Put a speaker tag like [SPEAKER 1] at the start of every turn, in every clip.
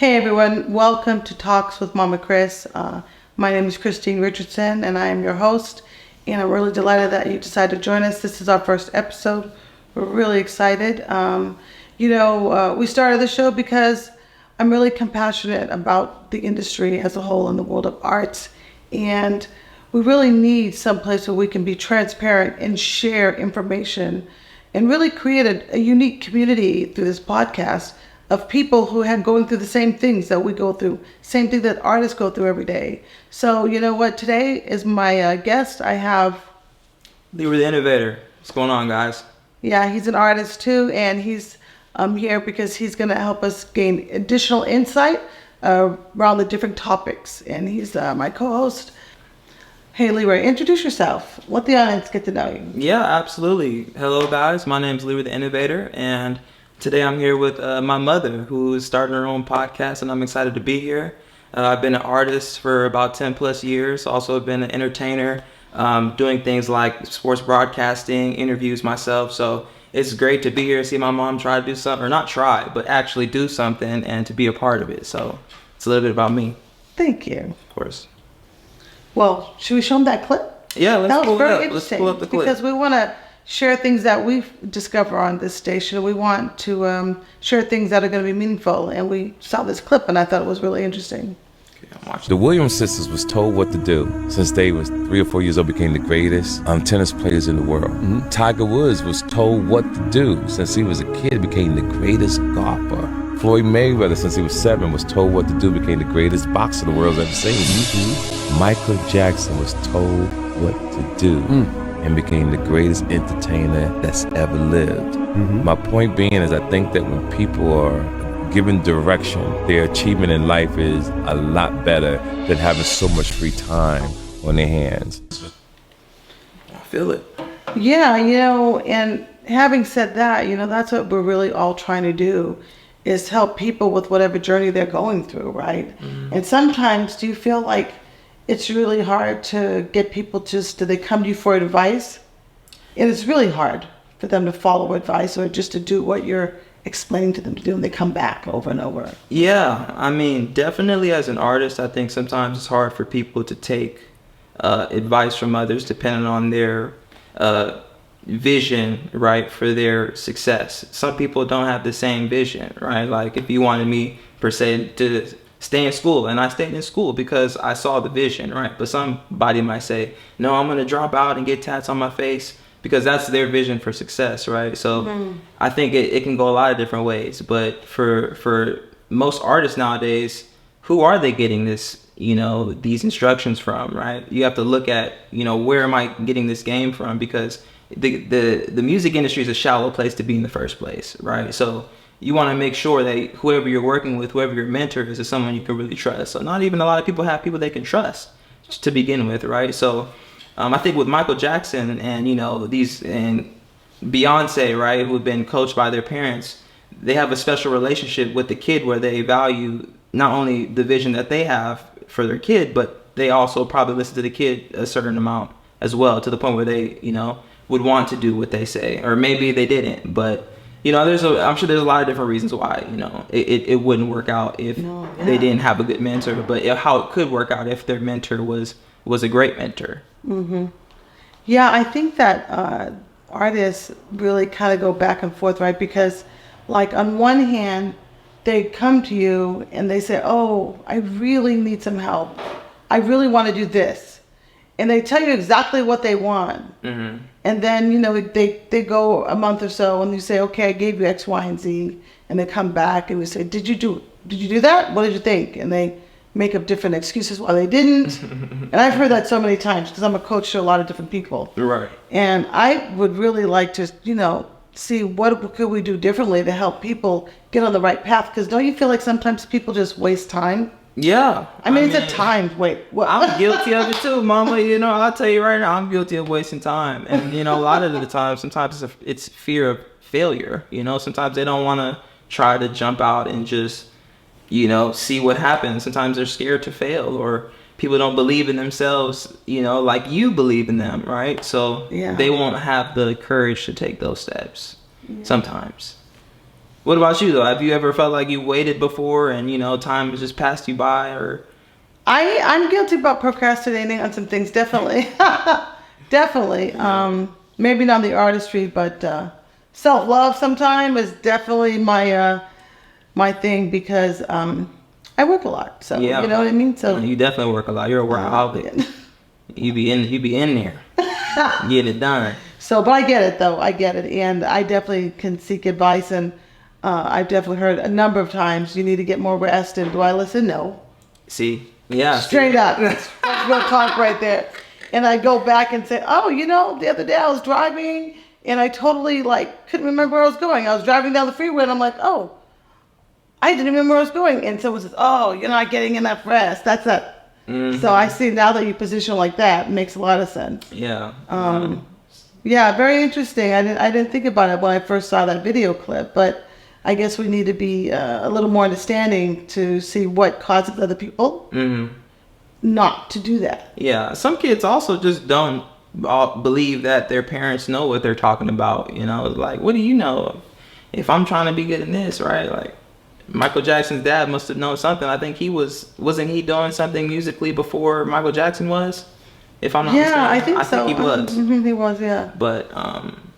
[SPEAKER 1] Hey everyone, welcome to Talks with Mama Chris. My name is Christine Richardson and I am your host, and I'm really delighted that you decided to join us. This is our first episode. We're really excited. We started the show because I'm really compassionate about the industry as a whole in the world of arts, and we really need some place where we can be transparent and share information and really create a unique community through this podcast of people who have going through the same things that we go through, same thing that artists go through every day. So you know what? Today is my guest. I have
[SPEAKER 2] LeeRoy The Innovator. What's going on, guys?
[SPEAKER 1] Yeah, he's an artist too, and he's here because he's going to help us gain additional insight around the different topics. And he's my co-host. Hey, Leroy, introduce yourself. Let the audience get to know you.
[SPEAKER 2] Yeah, absolutely. Hello, guys. My name is LeeRoy The Innovator, and today I'm here with my mother, who is starting her own podcast, and I'm excited to be here. I've been an artist for about 10 plus years. Also been an entertainer, doing things like sports broadcasting, interviews myself. So it's great to be here, see my mom try to do something, or not try, but actually do something and to be a part of it. So it's a little bit about me.
[SPEAKER 1] Thank you.
[SPEAKER 2] Of course.
[SPEAKER 1] Well, should we show them that clip?
[SPEAKER 2] Yeah, let's pull up the clip.
[SPEAKER 1] Because we want to share things that we discover on this station. We want to share things that are going to be meaningful. And we saw this clip and I thought it was really interesting.
[SPEAKER 3] The Williams sisters was told what to do since they was 3 or 4 years old, became the greatest tennis players in the world. Tiger Woods was told what to do since he was a kid, became the greatest golfer. Floyd Mayweather, since he was 7, was told what to do, became the greatest boxer the world's ever seen. Michael Jackson was told what to do and became the greatest entertainer that's ever lived. My point being is I think that when people are given direction, their achievement in life is a lot better than having so much free time on their hands.
[SPEAKER 2] I feel it.
[SPEAKER 1] Yeah, and having said that, that's what we're really all trying to do, is help people with whatever journey they're going through, right? And sometimes do you feel like it's really hard to get people do they come to you for advice? And it's really hard for them to follow advice or just to do what you're explaining to them to do, and they come back over and over.
[SPEAKER 2] Yeah, I mean, definitely as an artist, I think sometimes it's hard for people to take advice from others depending on their vision, right, for their success. Some people don't have the same vision, right? Like if you wanted me, per se, to stay in school, and I stayed in school because I saw the vision, right? But somebody might say, no, I'm going to drop out and get tats on my face, because that's their vision for success, right? So I think it can go a lot of different ways. But for most artists nowadays, who are they getting this, these instructions from, right? You have to look at, where am I getting this game from? Because the music industry is a shallow place to be in the first place, right? So you want to make sure that whoever you're working with, whoever your mentor is someone you can really trust. So not even a lot of people have people they can trust to begin with, right? So I think with Michael Jackson and these and Beyonce, right, who have been coached by their parents, they have a special relationship with the kid where they value not only the vision that they have for their kid, but they also probably listen to the kid a certain amount as well, to the point where they would want to do what they say, or maybe they didn't. But I'm sure there's a lot of different reasons why it wouldn't work out if they didn't have a good mentor, but how it could work out if their mentor was a great mentor.
[SPEAKER 1] Yeah, I think that artists really kind of go back and forth, right? Because like on one hand, they come to you and they say, oh, I really need some help. I really want to do this. And they tell you exactly what they want. And then, they go a month or so and you say, okay, I gave you X, Y, and Z. And they come back and we say, did you do that? What did you think? And they make up different excuses why they didn't. And I've heard that so many times because I'm a coach to a lot of different people.
[SPEAKER 2] Right.
[SPEAKER 1] And I would really like to, see what could we do differently to help people get on the right path. Because don't you feel like sometimes people just waste time?
[SPEAKER 2] Yeah.
[SPEAKER 1] I mean, it's a time. Wait, what?
[SPEAKER 2] I'm guilty of it too, Mama. I'll tell you right now, I'm guilty of wasting time. And, a lot of the time, sometimes it's fear of failure. Sometimes they don't want to try to jump out and just, see what happens. Sometimes they're scared to fail, or people don't believe in themselves, like you believe in them, right? So they won't have the courage to take those steps sometimes. What about you though? Have you ever felt like you waited before and time has just passed you by? Or
[SPEAKER 1] I'm guilty about procrastinating on some things, definitely. Definitely. Maybe not the artistry, but self-love sometimes is definitely my thing because I work a lot. So
[SPEAKER 2] Yeah.
[SPEAKER 1] you know what I mean? So
[SPEAKER 2] you definitely work a lot. You're a workaholic. You be in there. Get it done.
[SPEAKER 1] So, but I get it though. I get it, and I definitely can seek advice. And I've definitely heard a number of times you need to get more rest. And do I listen? No.
[SPEAKER 2] See, yeah,
[SPEAKER 1] Straight up. That's real talk right there. And I go back and say, oh, the other day I was driving and I totally couldn't remember where I was going. I was driving down the freeway and I'm like, oh, I didn't remember where I was going. And someone says, oh, you're not getting enough rest. That's it. Mm-hmm. So I see now that you position like that, it makes a lot of sense.
[SPEAKER 2] Yeah.
[SPEAKER 1] Yeah, very interesting. I didn't think about it when I first saw that video clip, but I guess we need to be a little more understanding to see what causes other people not to do that.
[SPEAKER 2] Yeah, some kids also just don't believe that their parents know what they're talking about. Like, what do you know? If I'm trying to be good in this, right? Like, Michael Jackson's dad must have known something. I think wasn't he doing something musically before Michael Jackson was? If I'm not mistaken.
[SPEAKER 1] I think so.
[SPEAKER 2] He was.
[SPEAKER 1] He was, yeah.
[SPEAKER 2] But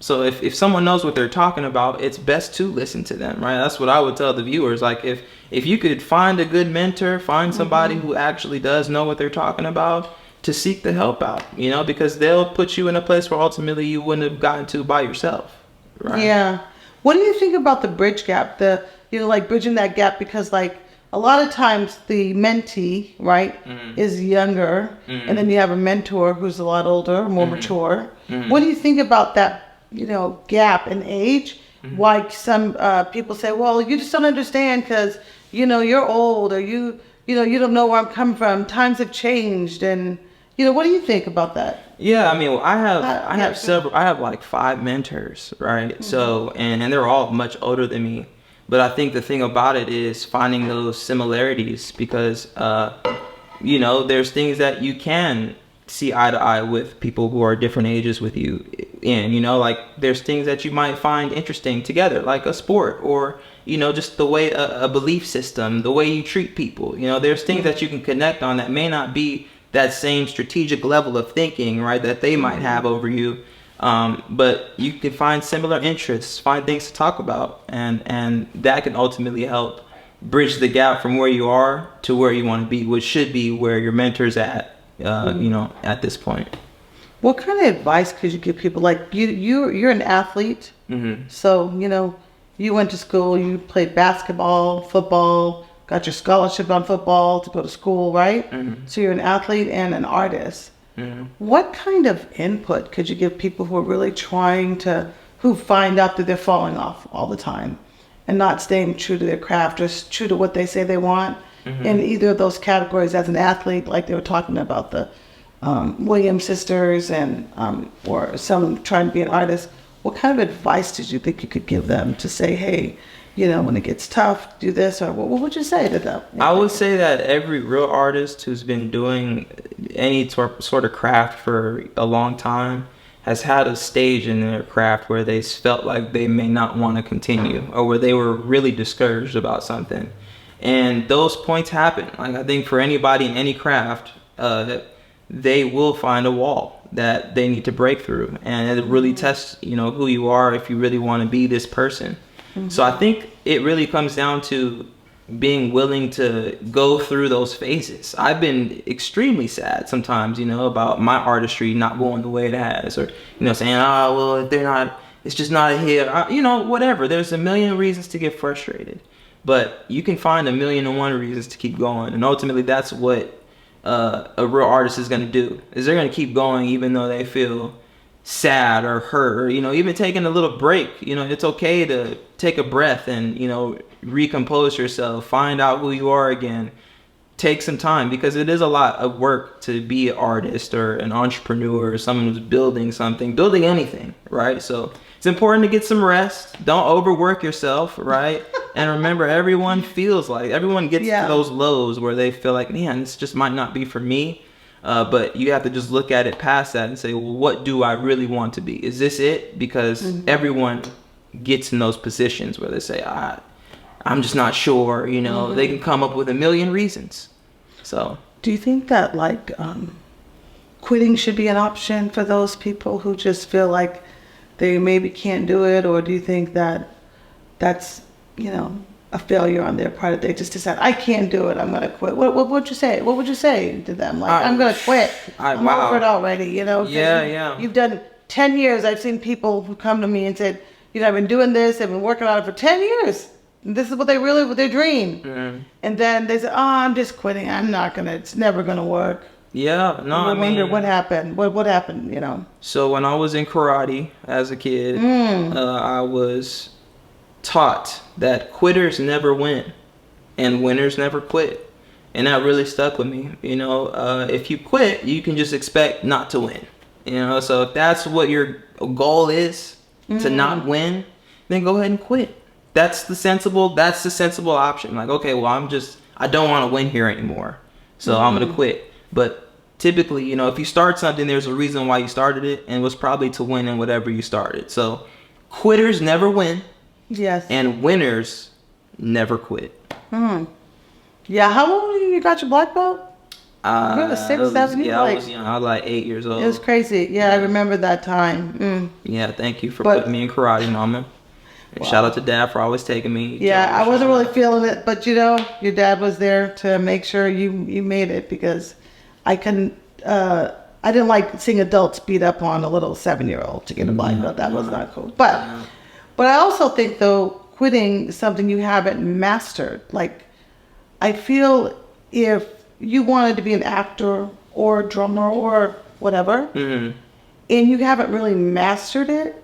[SPEAKER 2] so if someone knows what they're talking about, it's best to listen to them, right? That's what I would tell the viewers. Like, if you could find a good mentor, find somebody who actually does know what they're talking about, to seek the help out, because they'll put you in a place where ultimately you wouldn't have gotten to by yourself, right?
[SPEAKER 1] Yeah. What do you think about the bridge gap? Bridging that gap, because a lot of times the mentee, right, is younger, and then you have a mentor who's a lot older, more mature. What do you think about that, gap in age? Why some people say, well, you just don't understand because, you're old, or you don't know where I'm coming from. Times have changed. And, what do you think about that?
[SPEAKER 2] Yeah, I mean, I have several. I have 5 mentors, right? So, and they're all much older than me. But I think the thing about it is finding those similarities, because, there's things that you can see eye to eye with people who are different ages with you in, there's things that you might find interesting together, like a sport, or, just the way a belief system, the way you treat people. There's things that you can connect on that may not be that same strategic level of thinking, right, that they might have over you. But you can find similar interests, find things to talk about, and that can ultimately help bridge the gap from where you are to where you want to be, which should be where your mentor's at, at this point.
[SPEAKER 1] What kind of advice could you give people? You're an athlete, so, you went to school, you played basketball, football, got your scholarship on football to go to school, right? So you're an athlete and an artist. What kind of input could you give people who are really who find out that they're falling off all the time and not staying true to their craft or true to what they say they want in either of those categories? As an athlete, like they were talking about the Williams sisters, and or some trying to be an artist, what kind of advice did you think you could give them to say, hey, when it gets tough, do this? Or what would you say to them?
[SPEAKER 2] I would say that every real artist who's been doing any sort of craft for a long time has had a stage in their craft where they felt like they may not want to continue, or where they were really discouraged about something. And those points happen. I think for anybody in any craft, they will find a wall that they need to break through. And it really tests, who you are, if you really want to be this person. So I think it really comes down to being willing to go through those phases. I've been extremely sad sometimes, about my artistry not going the way it has, or, saying, oh, well, if they're not, it's just not a hit, whatever. There's a million reasons to get frustrated, but you can find 1,000,001 reasons to keep going. And ultimately that's what a real artist is going to do, is they're going to keep going even though they feel sad or hurt, or even taking a little break. It's okay to take a breath and recompose yourself, find out who you are again, take some time, because it is a lot of work to be an artist or an entrepreneur or someone who's building anything, right? So it's important to get some rest. Don't overwork yourself, right? And remember, everyone gets to those lows where they feel like, man, this just might not be for me. But you have to just look at it past that and say, well, what do I really want to be? Is this it? Because everyone gets in those positions where they say, I'm just not sure, you know, they can come up with a million reasons. So,
[SPEAKER 1] do you think that like quitting should be an option for those people who just feel like they maybe can't do it, or do you think that that's, you know, a failure on their part, that they just decide, I can't do it, I'm gonna quit? What would you say? What would you say to them? Like, I'm gonna quit. I'm over it already, you know?
[SPEAKER 2] Yeah.
[SPEAKER 1] You've done 10 years. I've seen people who come to me and said, you know, I've been doing this, I've been working on it for 10 years. And this is what their dream. And then they say, oh, I'm just quitting. It's never gonna work.
[SPEAKER 2] Yeah, no, I
[SPEAKER 1] wonder what happened. What happened, you know?
[SPEAKER 2] So when I was in karate as a kid, I was taught that quitters never win and winners never quit. And that really stuck with me. You know, if you quit, you can just expect not to win. You know, so if that's what your goal is, to not win, then go ahead and quit. That's the sensible option. Like, okay, well, I don't want to win here anymore, so I'm gonna quit. But typically, you know, if you start something, there's a reason why you started it, and it was probably to win in whatever you started. So quitters never win.
[SPEAKER 1] Yes.
[SPEAKER 2] And winners never quit.
[SPEAKER 1] Yeah, how old were you got your black belt? You were 6, 7 years?
[SPEAKER 2] Yeah, I was young. I was like 8 years old.
[SPEAKER 1] It was crazy. Yeah, I remember that time.
[SPEAKER 2] Yeah, thank you for putting me in karate, Mama. And shout out to Dad for always taking me.
[SPEAKER 1] Yeah, I wasn't really feeling it, but you know, your dad was there to make sure you made it, because I didn't like seeing adults beat up on a little 7-year-old to get a black belt. That was not cool. But I also think, though, quitting is something you haven't mastered. Like, I feel if you wanted to be an actor or a drummer or whatever, and you haven't really mastered it,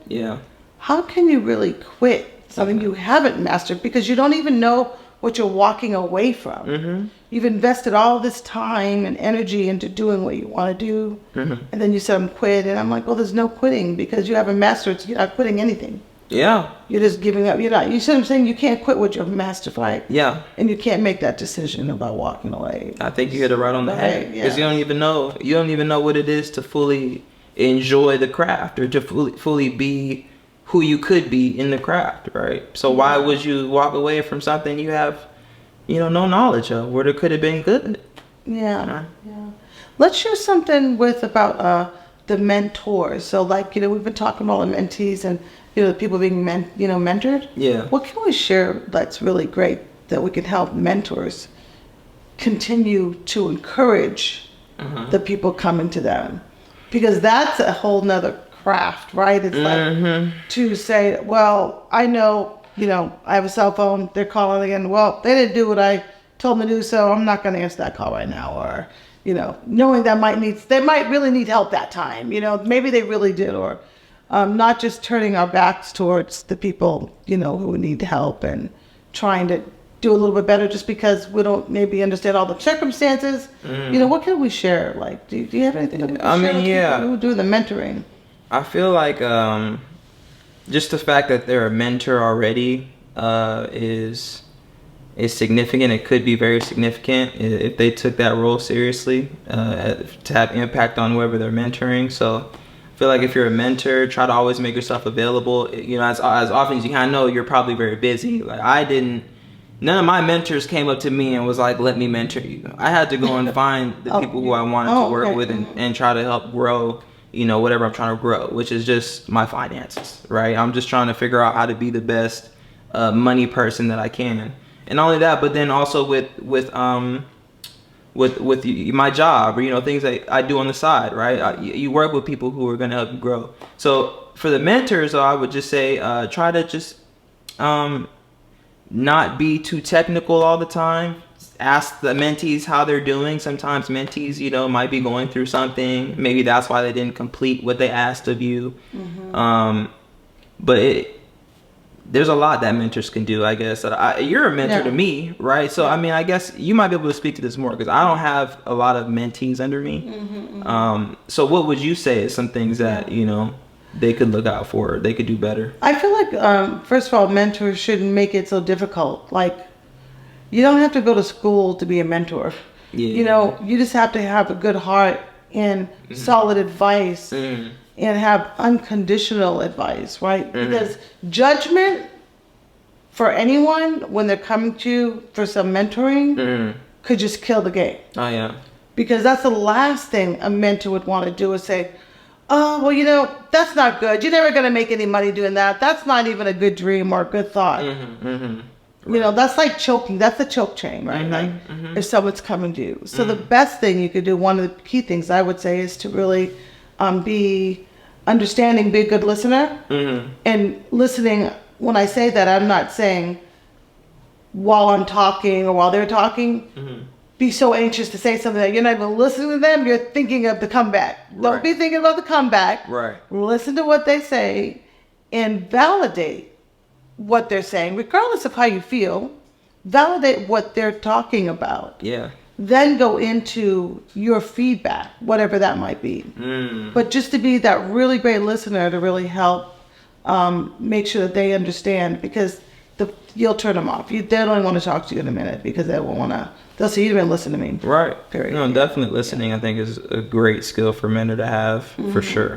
[SPEAKER 1] how can you really quit something you haven't mastered? Because you don't even know what you're walking away from. You've invested all this time and energy into doing what you want to do, and then you said, I'm quit, and I'm like, well, there's no quitting, because you haven't mastered, so you're not quitting anything.
[SPEAKER 2] Yeah.
[SPEAKER 1] You're just giving up. You see what I'm saying? You can't quit what you've mastered, right?
[SPEAKER 2] Yeah.
[SPEAKER 1] And you can't make that decision about walking away.
[SPEAKER 2] I think you hit it right on the head. Because you don't even know what it is to fully enjoy the craft, or to fully be who you could be in the craft, right? So why would you walk away from something you have, you know, no knowledge of, where it could have been good?
[SPEAKER 1] Yeah. Let's share something about the mentors. So, like, you know, we've been talking about the mentees and, you know, the people being mentored.
[SPEAKER 2] Yeah.
[SPEAKER 1] What can we share that's really great that we can help mentors continue to encourage the people coming to them? Because that's a whole nother craft, right? It's like to say, well, I know, you know, I have a cell phone, they're calling again, well, they didn't do what I told them to do, so I'm not going to answer that call right now. Or, you know, knowing that they might really need help that time, you know, maybe they really did. Or not just turning our backs towards the people, you know, who need help, and trying to do a little bit better just because we don't maybe understand all the circumstances. You know, what can we share? Like, do you have anything that we can share with people who do the mentoring?
[SPEAKER 2] I feel like just the fact that they're a mentor already is significant. It could be very significant if they took that role seriously, to have impact on whoever they're mentoring. So I feel like if you're a mentor, try to always make yourself available. You know, as often as you can. I know you're probably very busy. Like, none of my mentors came up to me and was like, let me mentor you. I had to go and find the people who I wanted to work with and try to help grow, you know, whatever I'm trying to grow, which is just my finances, right? I'm just trying to figure out how to be the best money person that I can. And not only that, but then also with my job, or, you know, things that I do on the side, right? You work with people who are going to help you grow. So for the mentors, I would just say, try to just not be too technical all the time. Ask the mentees how they're doing. Sometimes mentees, you know, might be going through something. Maybe that's why they didn't complete what they asked of you. But there's a lot that mentors can do, I guess. You're a mentor to me, right? So, I mean, I guess you might be able to speak to this more, because I don't have a lot of mentees under me. So what would you say is some things that, you know, they could look out for, they could do better?
[SPEAKER 1] I feel like, first of all, mentors shouldn't make it so difficult. Like, you don't have to go to school to be a mentor. You know, you just have to have a good heart and solid advice and have unconditional advice, right? Because judgment for anyone when they're coming to you for some mentoring could just kill the game.
[SPEAKER 2] Oh yeah.
[SPEAKER 1] Because that's the last thing a mentor would want to do is say, oh, well, you know, that's not good. You're never going to make any money doing that. That's not even a good dream or a good thought. You know, that's like choking. That's a choke chain, right? Like if someone's coming to you. So the best thing you could do, one of the key things I would say, is to really be understanding, be a good listener. And listening, when I say that, I'm not saying while I'm talking or while they're talking, be so anxious to say something that you're not even listening to them. You're thinking of the comeback. Don't be thinking about the comeback. Listen to what they say and validate what they're saying, regardless of how you feel. Validate what they're talking about. Then go into your feedback, whatever that might be. But just to be that really great listener to really help make sure that they understand, because you'll turn them off. They don't even want to talk to you in a minute because they won't want to. They'll say, you didn't listen to me. Period.
[SPEAKER 2] No, definitely listening, I think, is a great skill for men to have, for sure.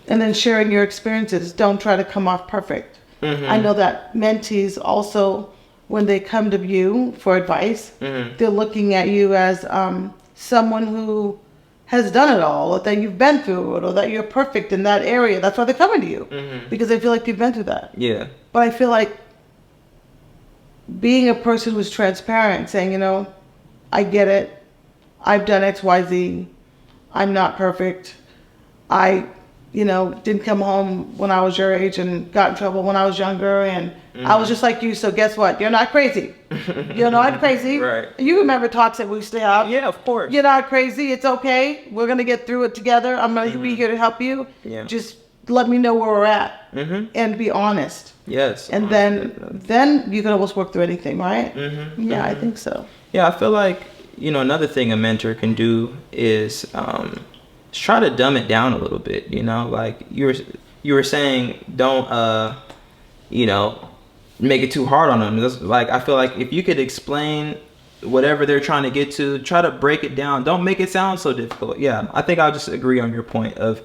[SPEAKER 1] And then sharing your experiences. Don't try to come off perfect. I know that mentees also, when they come to you for advice, they're looking at you as someone who has done it all, or that you've been through it, or that you're perfect in that area. That's why they're coming to you, because they feel like you've been through that. But I feel like being a person who's transparent, saying, you know, I get it. I've done X, Y, Z. I'm not perfect. I, you know, didn't come home when I was your age and got in trouble when I was younger. And I was just like you. So guess what? You're not crazy. You're not crazy. You remember talks that we used to have.
[SPEAKER 2] Of course.
[SPEAKER 1] You're not crazy. It's okay. We're going to get through it together. I'm going to be here to help you. Just let me know where we're at and be honest. And then you can almost work through anything, right? I think so.
[SPEAKER 2] I feel like, you know, another thing a mentor can do is try to dumb it down a little bit. You know, like you were saying, don't you know, make it too hard on them. Like, I feel like if you could explain whatever they're trying to get to, try to break it down. Don't make it sound so difficult. I think I'll just agree on your point of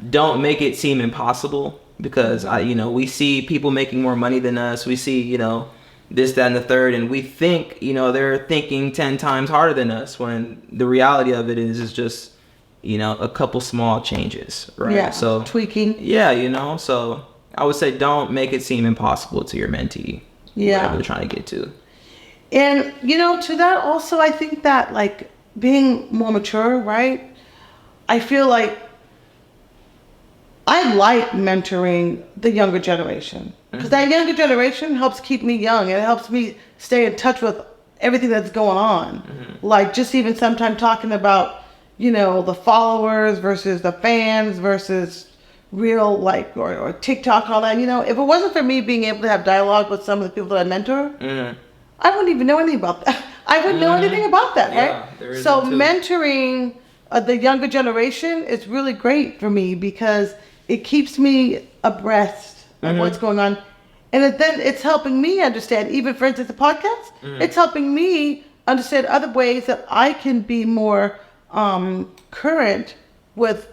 [SPEAKER 2] don't make it seem impossible, because we see people making more money than us. We see, you know, this, that, and the third, and we think, you know, they're thinking 10 times harder than us, when the reality of it is just, you know, a couple small changes, right? So tweaking. You know, so I would say don't make it seem impossible to your mentee. Whatever they're trying to get to.
[SPEAKER 1] And, you know, to that also, I think that, like, being more mature, right? I feel like I like mentoring the younger generation, because that younger generation helps keep me young, and it helps me stay in touch with everything that's going on. Like, just even sometimes talking about, you know, the followers versus the fans versus real, like, or TikTok, all that. You know, if it wasn't for me being able to have dialogue with some of the people that I mentor, I wouldn't even know anything about that. I wouldn't know anything about that, right? So mentoring the younger generation is really great for me, because it keeps me abreast of what's going on. And then it's helping me understand, even for instance, the podcast, it's helping me understand other ways that I can be more current with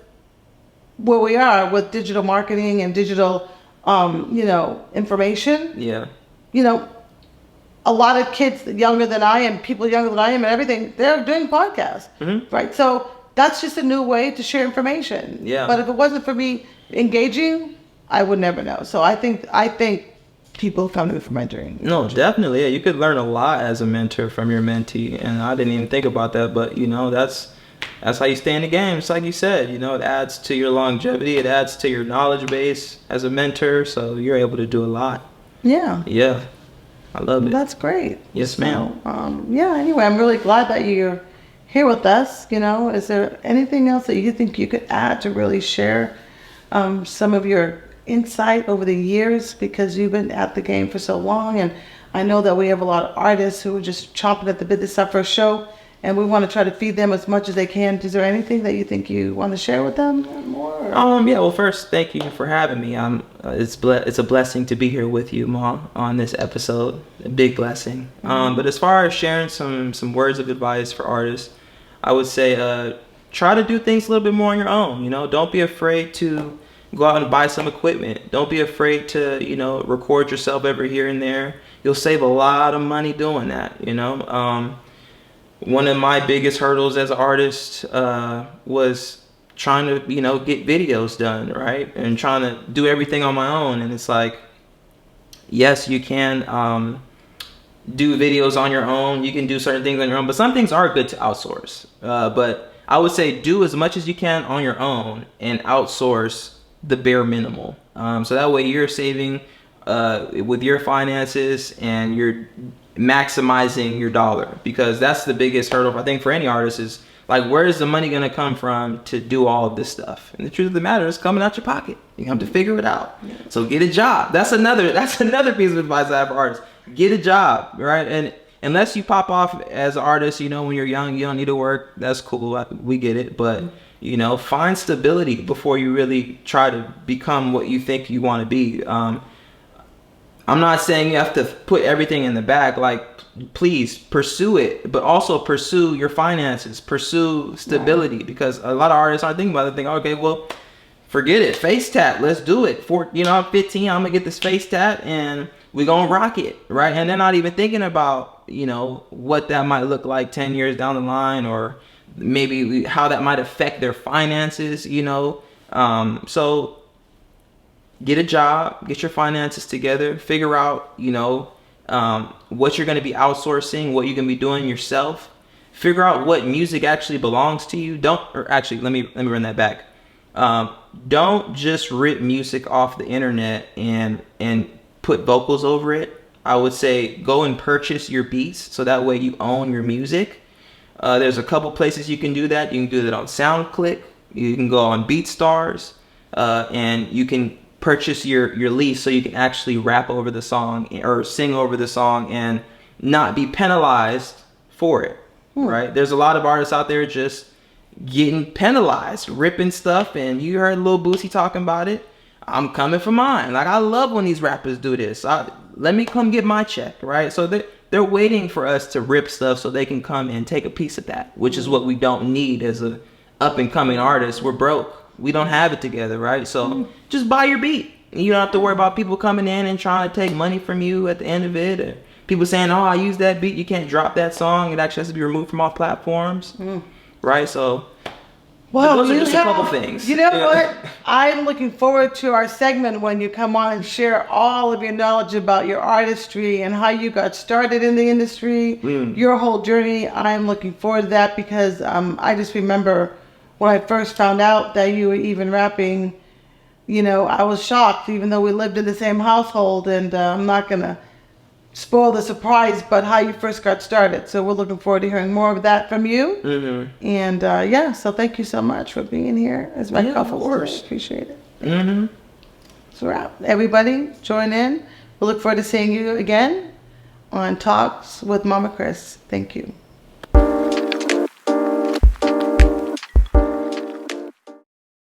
[SPEAKER 1] where we are with digital marketing and digital, you know, information. You know, a lot of kids younger than I am, people younger than I am and everything, they're doing podcasts, right? So that's just a new way to share information. But if it wasn't for me engaging, I would never know. So I think people come to me for mentoring.
[SPEAKER 2] No, definitely. You could learn a lot as a mentor from your mentee, and I didn't even think about that. But, you know, that's how you stay in the game. It's like you said, you know, it adds to your longevity. It adds to your knowledge base as a mentor. So you're able to do a lot. I love it.
[SPEAKER 1] That's great.
[SPEAKER 2] Yes, ma'am.
[SPEAKER 1] Anyway, I'm really glad that you're here with us. You know, is there anything else that you think you could add to really share some of your insight over the years, because you've been at the game for so long? And I know that we have a lot of artists who are just chomping at the bit to start for a show, and we want to try to feed them as much as they can. Is there anything that you think you want to share with them more?
[SPEAKER 2] Well, first, thank you for having me. It's a blessing to be here with you, Ma, on this episode. A big blessing. But as far as sharing some words of advice for artists, I would say try to do things a little bit more on your own. You know, don't be afraid to go out and buy some equipment. Don't be afraid to, you know, record yourself every here and there. You'll save a lot of money doing that, you know. One of my biggest hurdles as an artist was trying to, you know, get videos done, right? And trying to do everything on my own. And it's like, yes, you can do videos on your own. You can do certain things on your own, but some things are good to outsource. But I would say do as much as you can on your own and outsource the bare minimal. So that way you're saving with your finances and you're maximizing your dollar, because that's the biggest hurdle I think for any artist is like, where is the money going to come from to do all of this stuff? And the truth of the matter is coming out your pocket. You have to figure it out. So get a job. That's another piece of advice I have for artists. Get a job, right? And unless you pop off as an artist, you know, when you're young, you don't need to work. That's cool. We get it. But, you know, find stability before you really try to become what you think you want to be. I'm not saying you have to put everything in the bag. Like, please pursue it, but also pursue your finances, pursue stability, because a lot of artists aren't thinking about it. Think, okay, well, forget it. Face tat. Let's do it. I'm 15. I'm going to get this face tat and we're going to rock it, right? And they're not even thinking about, you know, what that might look like 10 years down the line, or maybe how that might affect their finances, you know. So get a job, get your finances together, figure out, you know, what you're going to be outsourcing, what you're going to be doing yourself. Figure out what music actually belongs to you. Let me run that back. Don't just rip music off the internet and put vocals over it. I would say go and purchase your beats, so that way you own your music. There's a couple places you can do that. You can do that on SoundClick. You can go on BeatStars, and you can purchase your lease, so you can actually rap over the song or sing over the song and not be penalized for it. Right? There's a lot of artists out there just getting penalized, ripping stuff, and you heard Lil Boosie talking about it. I'm coming for mine. Like, I love when these rappers do this. Let me come get my check, right? So they're waiting for us to rip stuff so they can come and take a piece of that, which is what we don't need as a up and coming artist. We're broke. We don't have it together, right? So just buy your beat. You don't have to worry about people coming in and trying to take money from you at the end of it. Or people saying, oh, I use that beat. You can't drop that song. It actually has to be removed from all platforms, right? So those are just a couple things.
[SPEAKER 1] You know what? I'm looking forward to our segment when you come on and share all of your knowledge about your artistry and how you got started in the industry, your whole journey. I'm looking forward to that, because I just remember when I first found out that you were even rapping, you know, I was shocked, even though we lived in the same household. And I'm not going to spoil the surprise, but how you first got started. So we're looking forward to hearing more of that from you. And so thank you so much for being here as my co-host. Of course. Appreciate it. So everybody, join in. We'll look forward to seeing you again on Talks with Mama Chris. Thank you.